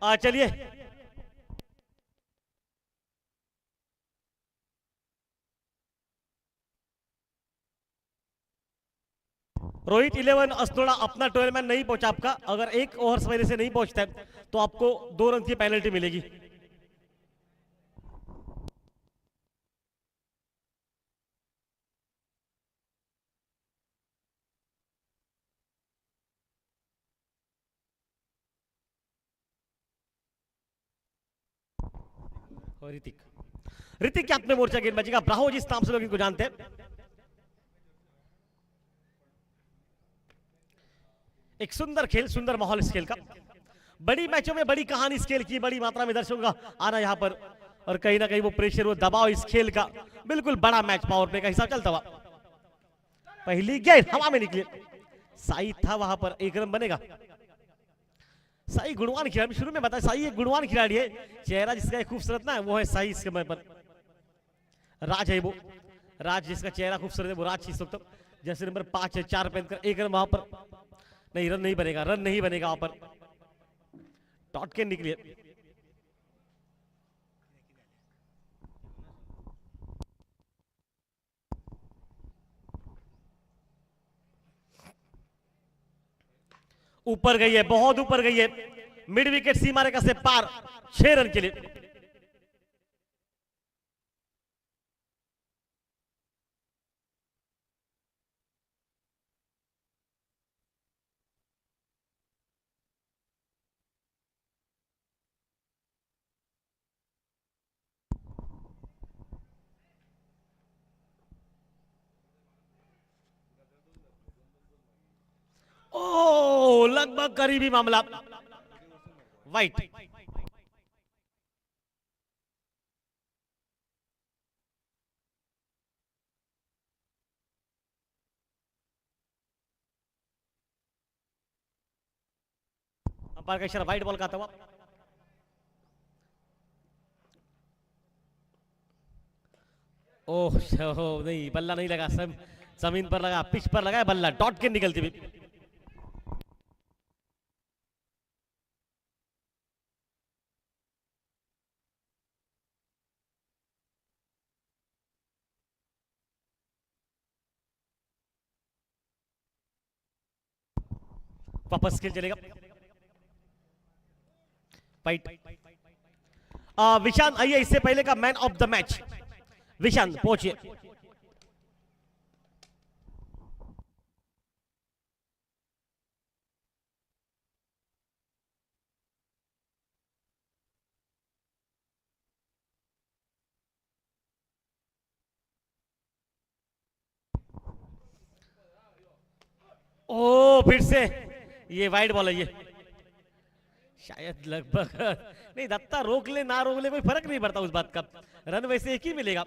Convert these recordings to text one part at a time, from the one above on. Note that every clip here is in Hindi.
चलिए रोहित 11 अस्नोड़ा अपना टोर्नामेंट नहीं पहुंचा आपका। अगर एक ओवर सवेरे से नहीं पहुंचता है तो आपको 2 रन की पेनल्टी मिलेगी। और ऋतिक ऋतिक के हाथ में मोर्चा गेंद बजेगा। ब्राहो जिस नाम से लोग इनको जानते हैं। एक सुंदर खेल, सुंदर माहौल इस खेल का। बड़ी मैचों में बड़ी कहानी इस खेल की, बड़ी मात्रा में दर्शकों का आना यहाँ पर, और कहीं ना कहीं वो प्रेशर, वो दबाव इस खेल का। बिल्कुल बड़ा मैच, पावर प्ले का हिसाब चलता हुआ। पहली गेंद हवा में निकली, साई था वहां पर। 1 रन बनेगा। साई गुणवान खिलाड़ी, शुरू में बताया साई एक गुणवान खिलाड़ी है। चेहरा जिसका एक खूबसूरत ना है वो है साई। इसके समय पर राज है वो, राज जिसका चेहरा खूबसूरत है वो राज इस वक्त जैसे नंबर 5 है। 4 पहनकर 1 रन वहां पर नहीं, रन नहीं बनेगा, रन नहीं बनेगा वहां पर। डॉट के निकली ऊपर गई है, बहुत ऊपर गई है। मिड विकेट सीमा रेखा से पार, 6 रन के लिए। ओ लगभग करीबी मामला, वाइट। अंपायर का इशारा वाइट बॉल का था। ओह नहीं, बल्ला नहीं लगा, जमीन पर लगा, पिच पर लगा बल्ला। डॉट के निकलती भी। वापस खेल चलेगा। फाइट। विशांत आइए, इससे पहले का man of the match Vishant पहुंचिए। ओ फिर से ये वाइड बॉल है ये, शायद लगभग नहीं। दत्ता रोक ले ना रोक ले कोई फर्क नहीं पड़ता उस बात का, रन वैसे एक ही मिलेगा।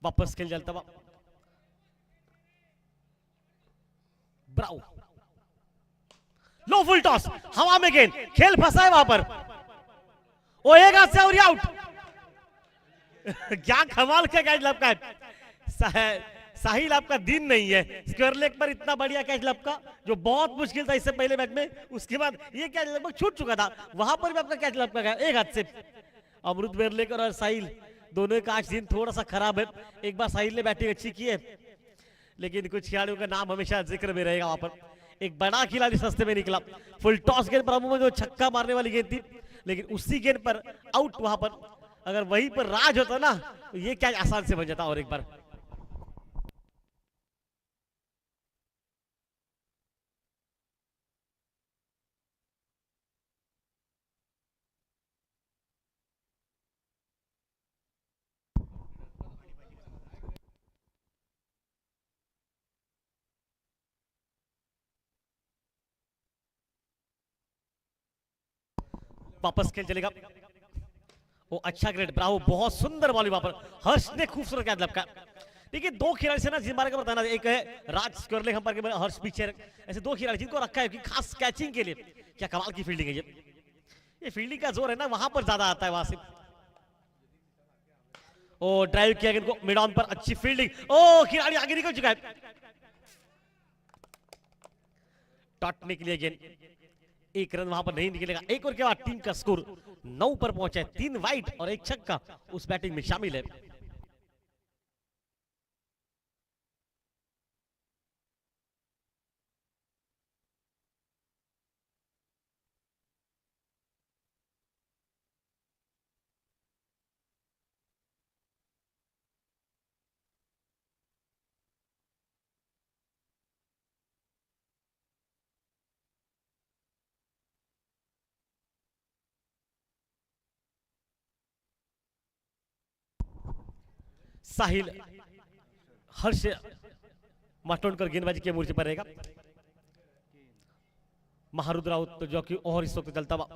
वापस खेल चलता हुआ। ब्राउ लो फुल टॉस, हवा में गेंद, खेल फंसा है वहां पर। ओ एक हाथ से और आउट। क्या कमाल का कैच लपका है। साहिल आपका दिन नहीं है। स्क्वायर लेग पर इतना बढ़िया कैच लपका जो बहुत मुश्किल था इससे पहले मैच में। उसके बाद ये कैच लगभग छूट चुका था, वहां पर भी आपका कैच लपका गया एक हाथ से। अमृत बेरलेकर और साहिल दोनों का आज दिन थोड़ा सा खराब है। एक बार साहिल ने बैटिंग अच्छी की है, लेकिन कुछ खिलाड़ियों का नाम हमेशा जिक्र में रहेगा वहां पर। एक बड़ा खिलाड़ी सस्ते में निकला। फुल टॉस गेंद पर अमूमन जो छक्का मारने वाली गेंद थी, लेकिन उसी गेंद पर आउट वहां पर। अगर वहीं पर राज होता ना तो ये क्या आसान से बन जाता। और एक बार वापस खेल चलेगा। वो अच्छा ग्रेड, ब्रावो, बहुत सुंदर बॉलिंग वहां पर। हर्ष ने खूबसूरत कैच लपका। देखिए दो खिलाड़ी से ना जिन बारे का बताना, एक है राज स्क्वायर हम पर हर्ष पीछे, ऐसे दो खिलाड़ी जिनको रखा है कि खास कैचिंग के लिए। क्या कमाल की फील्डिंग है ये। ये फील्डिंग का जोर है ना, वहां पर ज्यादा आता है वहां से। ओ ड्राइव किया इनको मिड ऑन पर, अच्छी फील्डिंग। ओ खिलाड़ी आगे निकल चुका है। डॉट निकली गेंद, एक रन वहां पर नहीं निकलेगा। एक ओवर के बाद टीम का स्कोर 9 पर पहुंचा है। 3 वाइड और 1 छक्का उस बैटिंग में शामिल है। साहिल हर्ष माटोंडकर गेंदबाजी के मोर्चे पर रहेगा। महारुद्र राउत जो कि और इस वक्त चलता हुआ,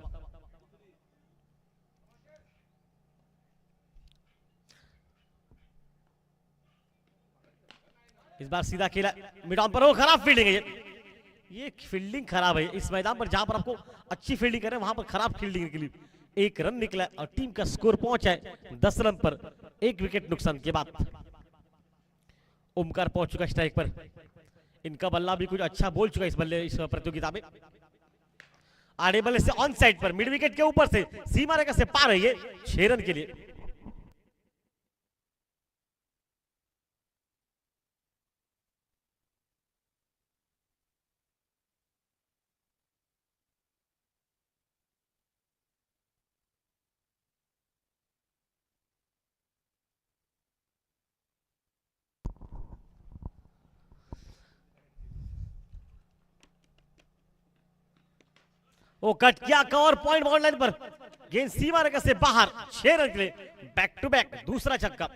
इस बार सीधा खेला मिड ऑन पर। वो खराब फील्डिंग है ये फील्डिंग खराब है इस मैदान पर। जहां पर आपको अच्छी फील्डिंग करें वहां पर खराब फील्डिंग निकली। एक रन निकला और टीम का स्कोर पहुंचा है 10 रन पर, 1 विकेट नुकसान के बाद। ओमकार पहुंच चुका स्ट्राइक पर। इनका बल्ला भी कुछ अच्छा बोल चुका इस प्रतियोगिता में। आड़े बल्ले से ऑन साइड पर, मिड विकेट के ऊपर से सीमा रेखा से पार है ये 6 रन के लिए। वो कट किया कवर पॉइंट बाउंड लाइन पर, गेंद सीमा रेखा से बाहर। 6 रन के लिए बैक टू बैक दूसरा छक्का।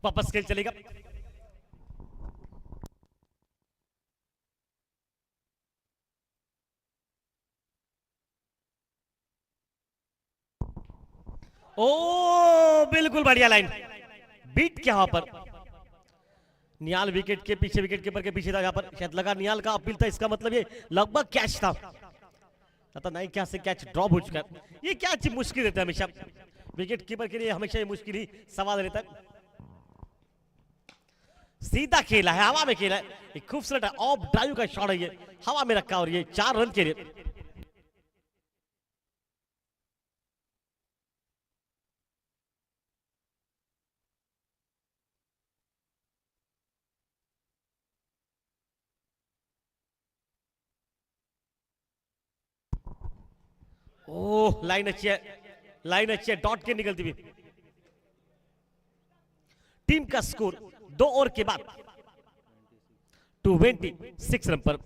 वापस खेल चलेगा। ओ बिल्कुल बढ़िया लाइन, बीट किया वहां पर। नियाल विकेट के पीछे, विकेट कीपर के पीछे था। यहाँ पर शायद लगा नियाल का अपील था, इसका मतलब ये लगभग कैच था। पता नहीं क्या से कैच ड्रॉप हो चुका है। ये कैच मुश्किल रहता है हमेशा, विकेट कीपर के लिए हमेशा ये मुश्किल ही सवाल रहता है। सीधा खेला है, हवा में खेला है, एक खूबसूरत ऑफ ड्राइव का शॉट है ये, हवा में रखा और ये 4 रन के लिए। ओह लाइन अच्छी है, लाइन अच्छी है, डॉट के निकलती हुई। टीम का स्कोर 2 ओवर के बाद 26 रन पर।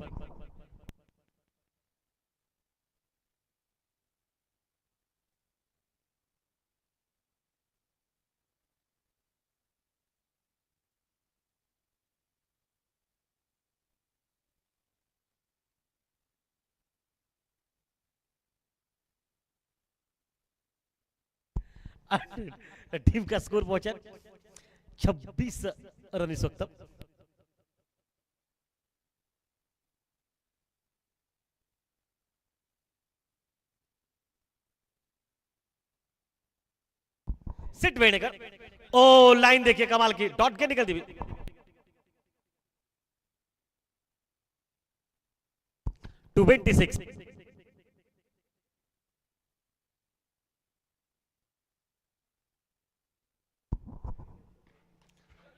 टीम का स्कोर पहुंचा 26 रन इस वक्त। सिट वेणेकर, ओ लाइन देखिए कमाल की, डॉट के निकलती हुई। 26।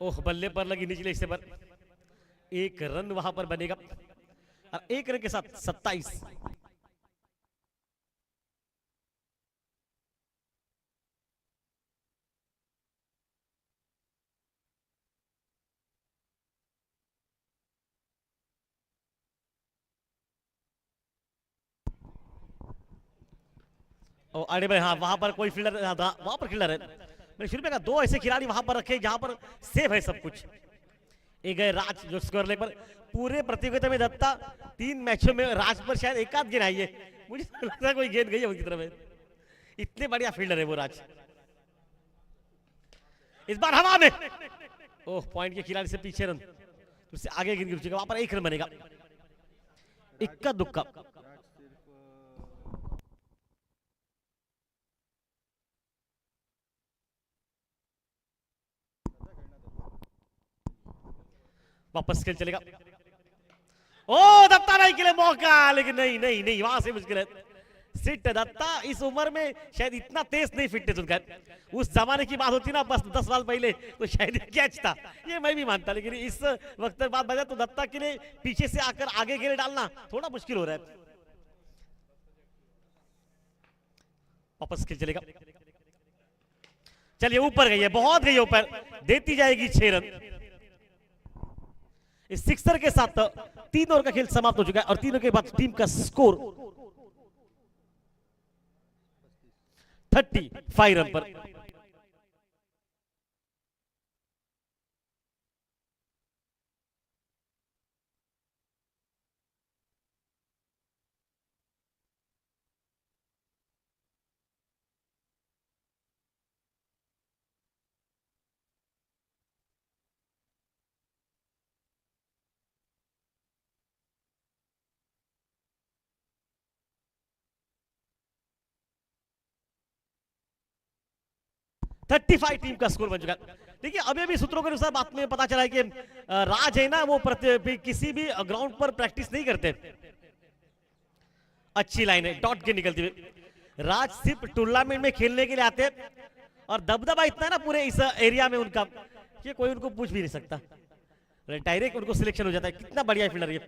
ओह बल्ले पर लगी निचले हिस्से पर, 1 रन वहां पर बनेगा और 1 रन के साथ 27। अरे भाई हाँ, वहां पर कोई फील्डर, वहां पर फील्डर है। मैंने शुरू में कहा दो ऐसे खिलाड़ी वहां पर रखे जहां पर सेफ है सब कुछ। एक है राज जो स्कोर लेग पर। पूरे प्रतियोगिता में दत्ता 3 मैचों में राज पर शायद एक आध गेंद आई है, मुझे तो लगता है कोई गेंद गई है उनकी तरफ। इतने बढ़िया फील्डर है वो राज। इस बार हवा में, ओह पॉइंट के खिलाड़ी से पीछे रन, उससे आगे गिर चुका, वहां पर 1 रन बनेगा। इक्का दुक्का। वापस खेल चलेगा। ओ दत्ता नहीं खेले मौका, लेकिन नहीं नहीं नहीं, वहां से मुश्किल है। सिट दत्ता इस उम्र में शायद इतना तेज नहीं फिटनेस उनका। उस जमाने की बात होती ना बस 10 साल पहले, तो शायद कैच था, ये मैं भी मानता। लेकिन इस वक्त बात बजा तो दत्ता के लिए पीछे से आकर आगे गेंद डालना थोड़ा मुश्किल हो रहा है। वापस खेल चलेगा। चलिए ऊपर गई है, बहुत गई ऊपर, देती जाएगी 6 रन। इस सिक्सर के साथ 3 ओवर का खेल समाप्त हो चुका है और 3 ओवर के बाद टीम का स्कोर 35 रन पर। थर्टी 35 टीम का स्कोर बन चुका है। देखिए अभी अभी सूत्रों के अनुसार बात में पता चला है कि राज है ना वो किसी भी ग्राउंड पर प्रैक्टिस नहीं करते। अच्छी लाइन है डॉट के निकलती हुई। राज सिर्फ टूर्नामेंट में खेलने के लिए आते हैं और दबदबा इतना है ना पूरे इस एरिया में उनका कि कोई उनको पूछ भी नहीं सकता, डायरेक्ट उनको सिलेक्शन हो जाता है। कितना बढ़िया फील्डर ये।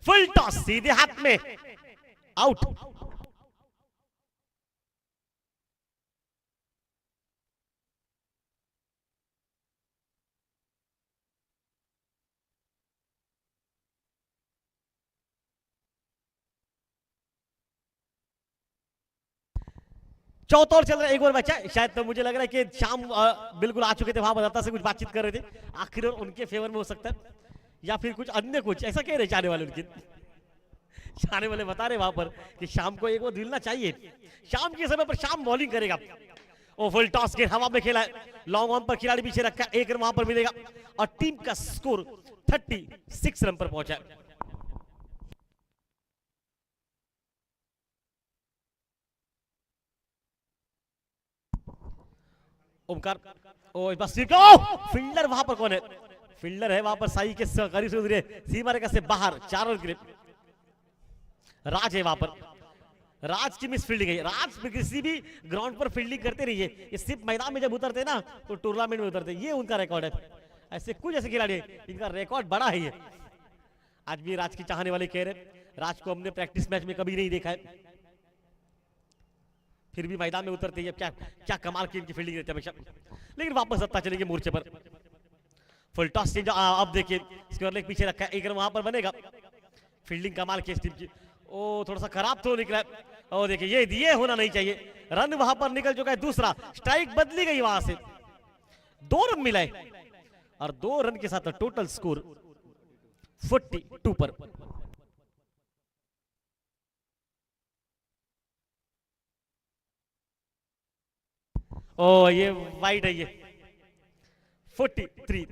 फुल टॉस सीधे हाथ में, आउट। चौथा ओवर चल रहा है, 1 ओवर बचा है। शायद तो मुझे लग रहा है कि शाम बिल्कुल आ चुके थे वहां, दत्ता से कुछ बातचीत कर रहे थे। आखिर उनके फेवर में हो सकता है या फिर कुछ अन्य कुछ ऐसा कह रहे चाहने वाले। उनके चाहने वाले बता रहे वहां पर कि शाम को एक वो मिलना चाहिए। शाम के समय पर शाम बॉलिंग करेगा। ओ फुल टॉस के हवा में खेला है, लॉन्ग ऑन पर खिलाड़ी पीछे रखा, 1 रन वहां पर मिलेगा और टीम का स्कोर 36 रन पर पहुंचा है। ओमकार, ओ इस बार फील्डर वहां पर कौन है? फील्डर है वहां पर साई के करीब से उधरे सीमा रेखा से बाहर, 4 रन के लिए। राज है वहां पर, राज की मिस फील्डिंग है। राज किसी भी ग्राउंड पर फील्डिंग करते रहिए, ये सिर्फ मैदान में जब उतरते ना तो टूर्नामेंट में उतरते, ये उनका रिकॉर्ड है। ऐसे कुछ ऐसे खिलाड़ी इनका रिकॉर्ड बड़ा है ये। आज भी राज की चाहने वाले कह रहे राज को हमने प्रैक्टिस मैच में कभी नहीं देखा है, फिर भी मैदान में उतरते हैं। क्या क्या कमाल की इनकी फील्डिंग रहती है हमेशा। लेकिन वापस सत्ता चलेगी मोर्चे पर। फुल टॉस चेंज, अब देखिए स्क्वायर लेग पीछे रखा है, 1 रन वहां पर बनेगा। फील्डिंग कमाल की इस टीम की। ओ थोड़ा सा खराब तो निकला है, और देखिए ये दिए होना नहीं चाहिए। रन वहां पर निकल चुका है, दूसरा स्ट्राइक बदली गई वहां से, 2 रन मिला है और 2 रन के साथ टोटल स्कोर 42 पर। ओ ये वाइड है ये, 43।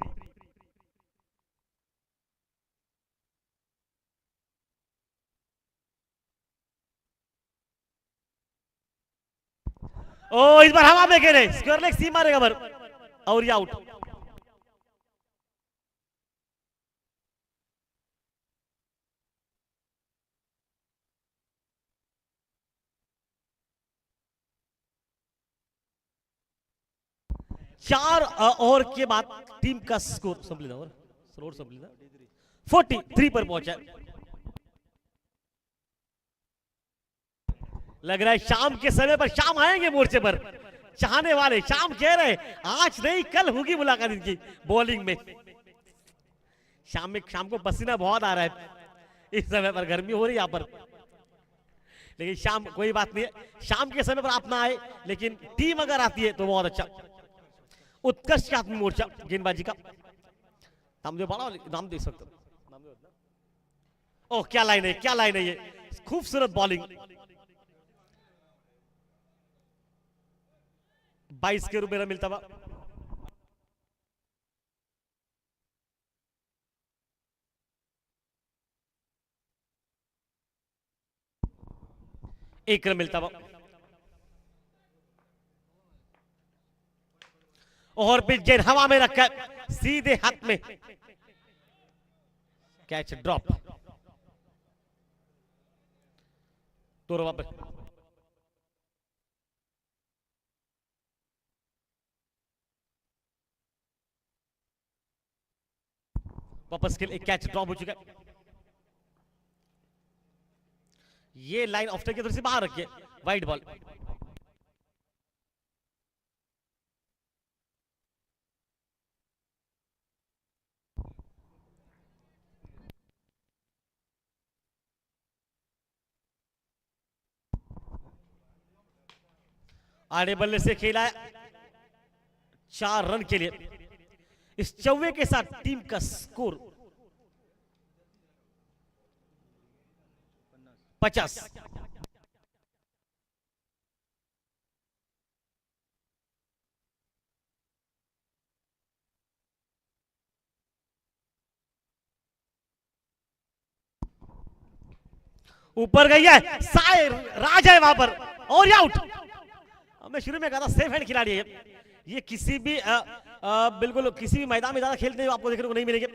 ओ इस बार हवा में खेले, स्क्वायर लेग सीमा रेखा पर और ये आउट। चार ओवर के बाद टीम का स्कोर 43 पर पहुंचा। लग रहा है शाम के समय पर शाम आएंगे मोर्चे पर चाहने वाले। शाम कह रहे आज नहीं कल होगी मुलाकात इनकी बॉलिंग में। शाम को पसीना बहुत आ रहा है इस समय पर, गर्मी हो रही है यहाँ पर। लेकिन शाम कोई बात नहीं है, शाम के समय पर आप ना आए, लेकिन टीम अगर आती है तो बहुत अच्छा। उत्कृष्ट आत्म मोर्चा गेंदबाजी का नामदेव, बड़ा नाम दे सकते हो। ओह क्या लाइन है, क्या लाइन है ये, खूबसूरत बॉलिंग। 22 के रुपए मिलता हुआ। एक रन मिलता हुआ। और पिच गेंद हवा में रखकर सीधे हाथ में, कैच ड्रॉप। तो वापस वापस खेल, एक कैच ड्रॉप हो चुका है। ये लाइन ऑफ की तरफ से बाहर रखिए, वाइड बॉल। आड़े बल्ले से खेला है 4 रन के लिए। इस चौवे के साथ टीम का स्कोर 50। ऊपर गई है, साय राज है वहां पर, और आउट। मैं शुरू में कहा था सेफ हैंड खिलाड़ी है ये, किसी भी बिल्कुल किसी भी मैदान में ज्यादा खेलते हुए आपको देखने को नहीं मिलेंगे।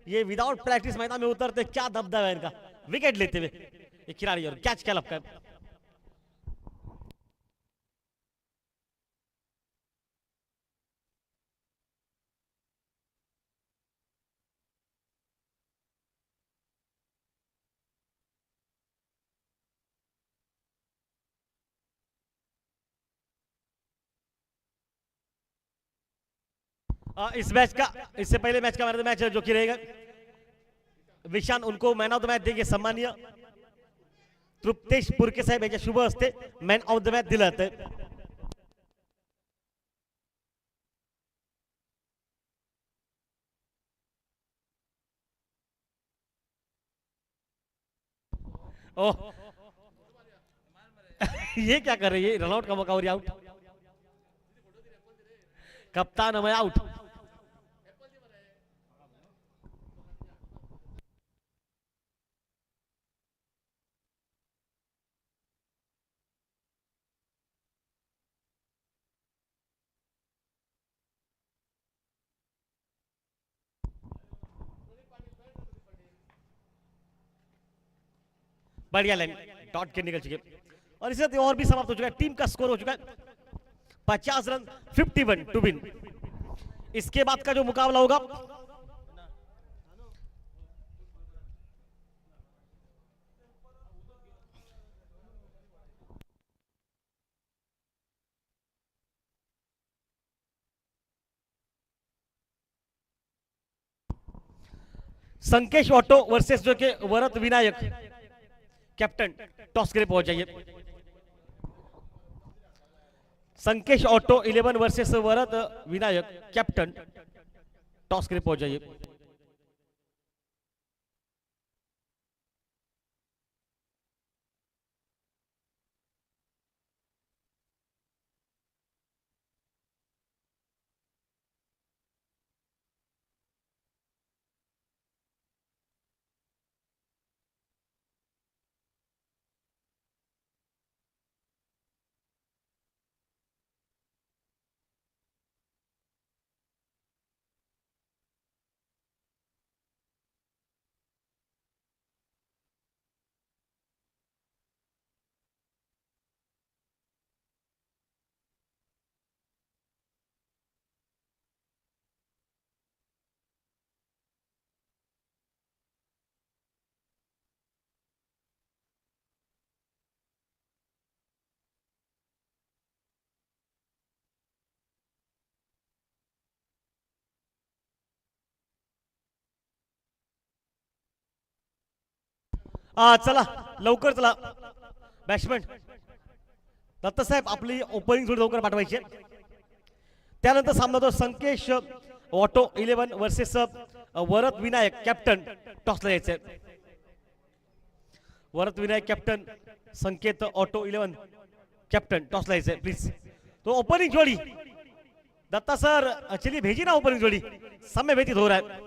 ये विदाउट प्रैक्टिस मैदान में उतरते, क्या दबदबा है इनका, विकेट लेते हुए ये खिलाड़ी, और कैच क्या लगता है। इस मैच का, इससे पहले मैच का मैन ऑफ द मैच जो कि रहेगा विशान, उनको मैन ऑफ द मैच देंगे सम्मानीय तृप्तेश पुरके साहेब यांच्या शुभ हस्ते मैन ऑफ द मैच दिलं जातं। ओह ये क्या कर रही है, रनआउट का मौका और आउट। कप्तान हमें आउट। बढ़िया लाइन, डॉट के निकल चुके, और इसे और भी समाप्त हो चुका है। टीम का स्कोर हो चुका है 50 रन, 51 टू विन। इसके बाद का जो मुकाबला होगा संकेश ऑटो वर्सेस जो के वरत विनायक, कैप्टन टॉस के लिए पहुंच जाइए। Sankesh auto 11 versus Varat Vinayak, captain toss के लिए पहुंच जाइए। चला लवकर चला बॅट्समॅन दत्तसाहेब आपली ओपनिंग थोडी लवकर पाठवायची आहे. त्यानंतर सामना तो Sankesh auto 11 versus Varad Vinayak captain टॉसला यायचे. वरद विनायक कॅप्टन संकेत ऑटो 11 कैप्टन टॉस लाइसे प्लीज. तो ओपनिंग जोड़ी दत्ता सर चलिए भेजिए ना ओपनिंग जोड़ी, समय व्यतीत हो रहा है.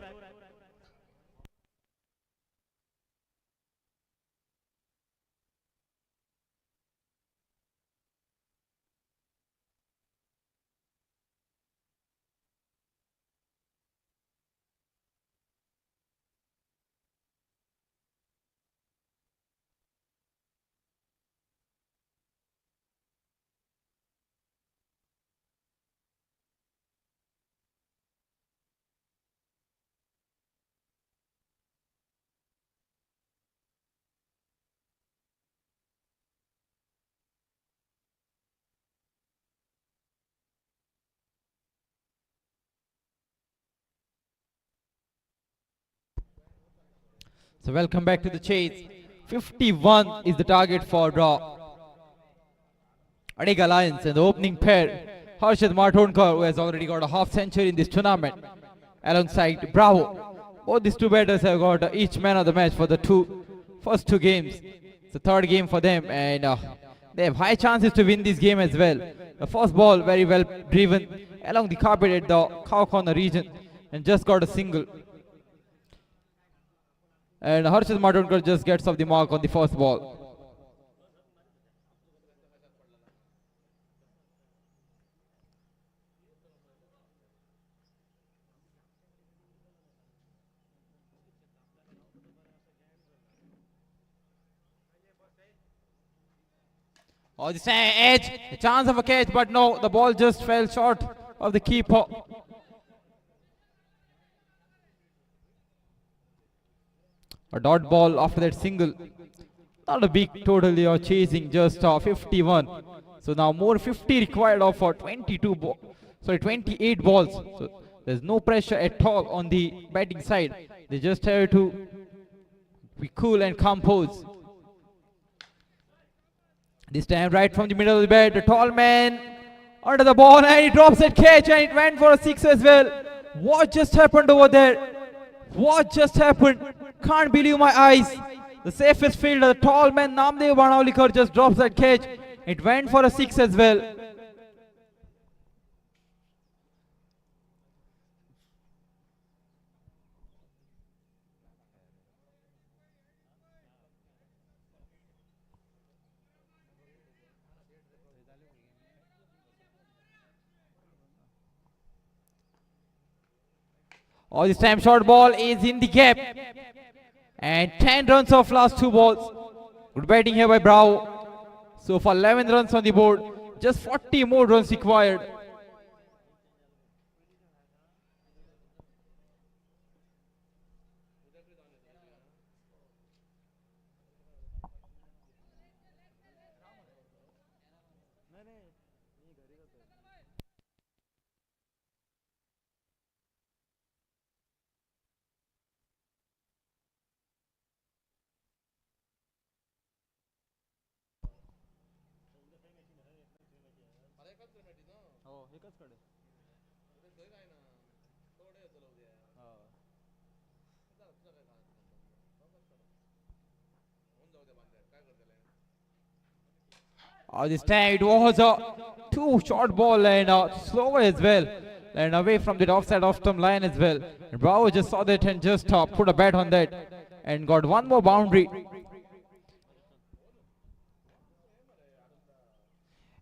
So welcome back to the chase. 51 is the target for draw. Adiga Lions in the opening pair. Harshad Martonkar, who has already got a half century in this tournament, alongside Bravo. Both these two batters have got each man of the match for the first two games. It's the third game for them, and they have high chances to win this game as well. The first ball very well driven along the carpet at the cow corner region, and just got a single. And Harshad Martonkar just gets off the mark on the first ball. Oh, this edge, a chance of a catch, but no, the ball just fell short of the keeper. A dot ball after that single. Not a big total you're chasing, just 51. So now more 50 required of 28 balls. So there's no pressure at all on the batting side. They just have to be cool and compose. This time right from the middle of the bat, the tall man under the ball, and he drops that catch, and it went for a six as well. What just happened over there? What just happened? Can't believe my eyes. The safest fielder, the tall man Namdev Banavlikar, just drops that catch. It went for a six as well. Oh, this time short ball is in the gap. And 10 runs off last two balls. Good batting here by Bravo. So for 11 runs on the board, just 40 more runs required. This time it was a too short ball and slower as well, and away from the offside off stump line as well. And Bravo just saw that and just put a bat on that and got one more boundary.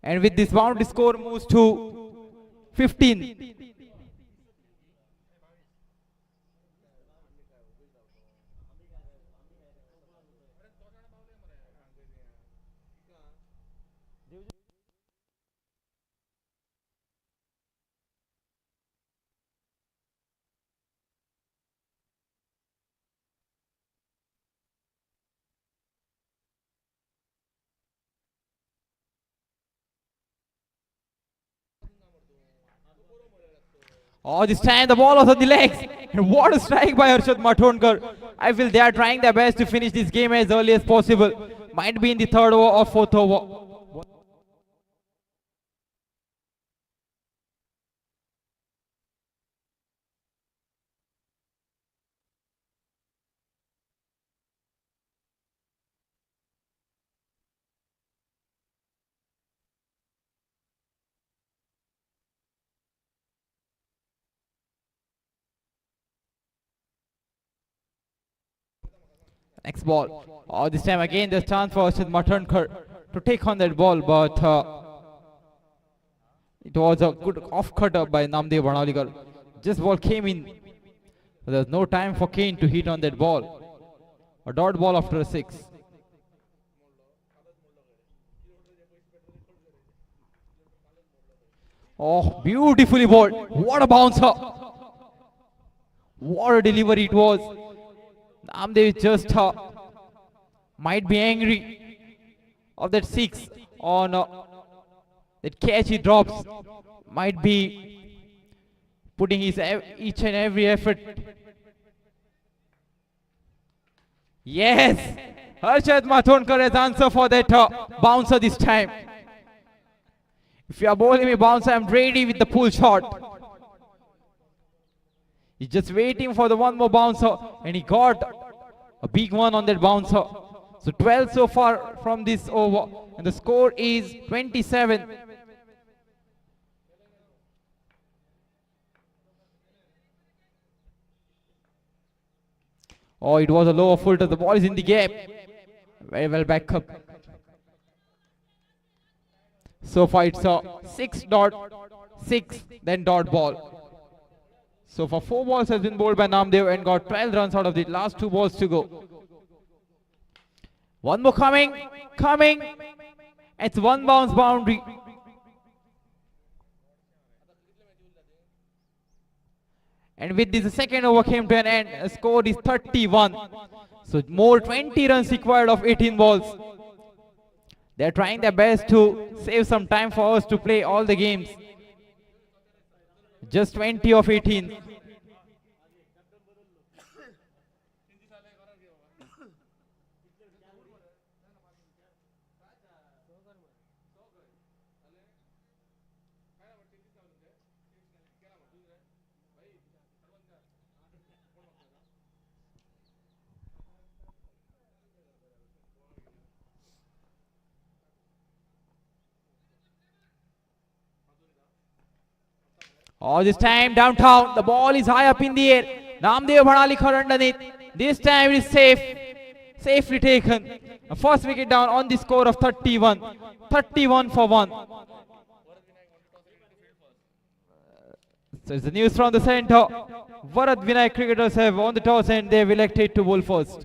And with this boundary, score moves to 15. Oh, this time the ball was on the legs. And what a strike by Harshad Matondkar. I feel they are trying their best to finish this game as early as possible. Might be in the third over or fourth over. Next ball. Oh, this time again there's chance for Harshad Matondkar to take on that ball, but it was a good off cutter by Namdev Bhanalikar. Just ball came in. But there was no time for Kane to hit on that ball. A dot ball after a six. Oh, beautifully bowled. What a bouncer. What a delivery it was. Namdev just might be angry of that six on that catch he drops. Might be putting his each and every effort. Yes, Harshad Matondkar has answer for that bouncer this time. If you are bowling me bouncer, I'm ready with the pull shot. He's just waiting for the one more bouncer, and he got a big one on that bouncer. So 12 so far from this over, and the score is 27. Oh, it was a lower full the ball is in the gap. Very well back up. So far it's a 6.6, then dot ball. So for 4 balls has been bowled by Namdev and got 12 runs out of the last 2 balls to go. One more coming. It's one bounce boundary. And with this, the second over came to an end. The score is 31. So more 20 runs required of 18 balls. They're trying their best to save some time for us to play all the games. Just 20 of 18. Oh, this time downtown, the ball is high up in the air. Namdev Bhanalikar underneath. This time it is safe. Safely taken. A first wicket down on the score of 31. 31 for 1. So it's the news from the centre. Varat Vinayak cricketers have won the toss and they have elected to bowl first.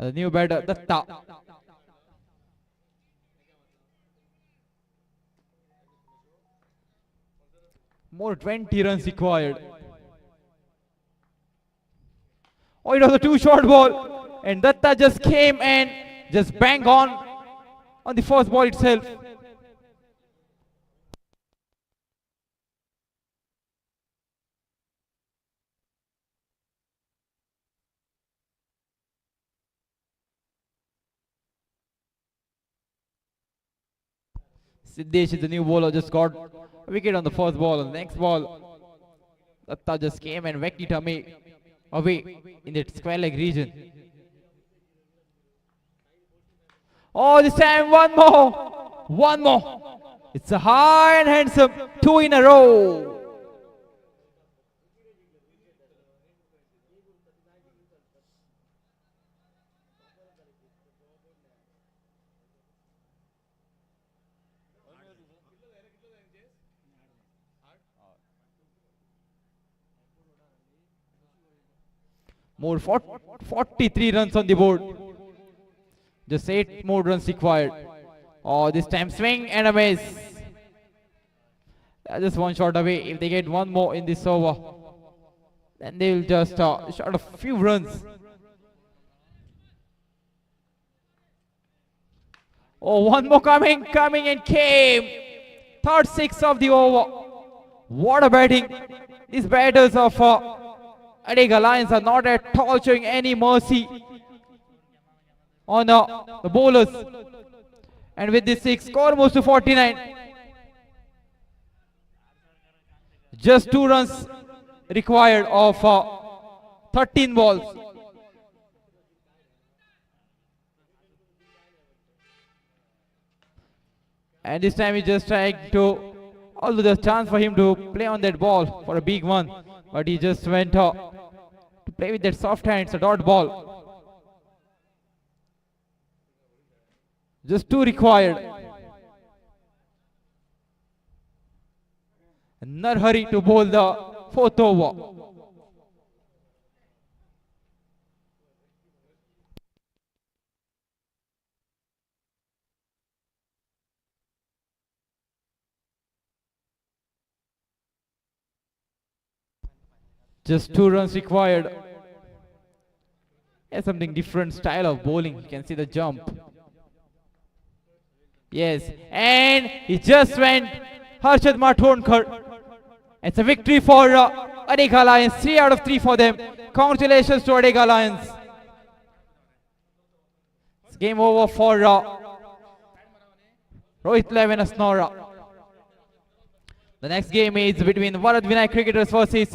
The new batter, Datta. More 20 runs required. Oh, it was a 2-shot ball. And Datta just came and just bang on the first ball itself. Siddesh is the new bowler, just got a wicket on the first ball. On the next ball, Datta just came and whacked it away in that square leg region. Oh, this time one more. It's a high and handsome 2 in a row. More 43 runs on the board. Just 8 more runs required. Oh, this time swing and a miss. Just one shot away. If they get one more in this over, then they will just shot a few runs. Oh, one more coming and came. Third six of the over. What a batting. These batters of Adega Lions are not at all showing any mercy on the bowlers. And with this six, score moves to 49. Just 2 runs required of 13 balls. And this time he's just trying to, although there's a chance for him to play on that ball for a big one, but he just went to play with that soft hand. It's a dot ball. Just 2 required. Narhari to bowl the 4th over. Just 2 runs required. Yeah, something different style of bowling. You can see the jump. Yes, and he just went. Harshad Mathonkar. It's a victory for Adega Lions. 3 out of 3 for them. Congratulations to Adega Lions. It's game over for Rohit Levin Asnora. The next game is between Varad Vinay Cricketers versus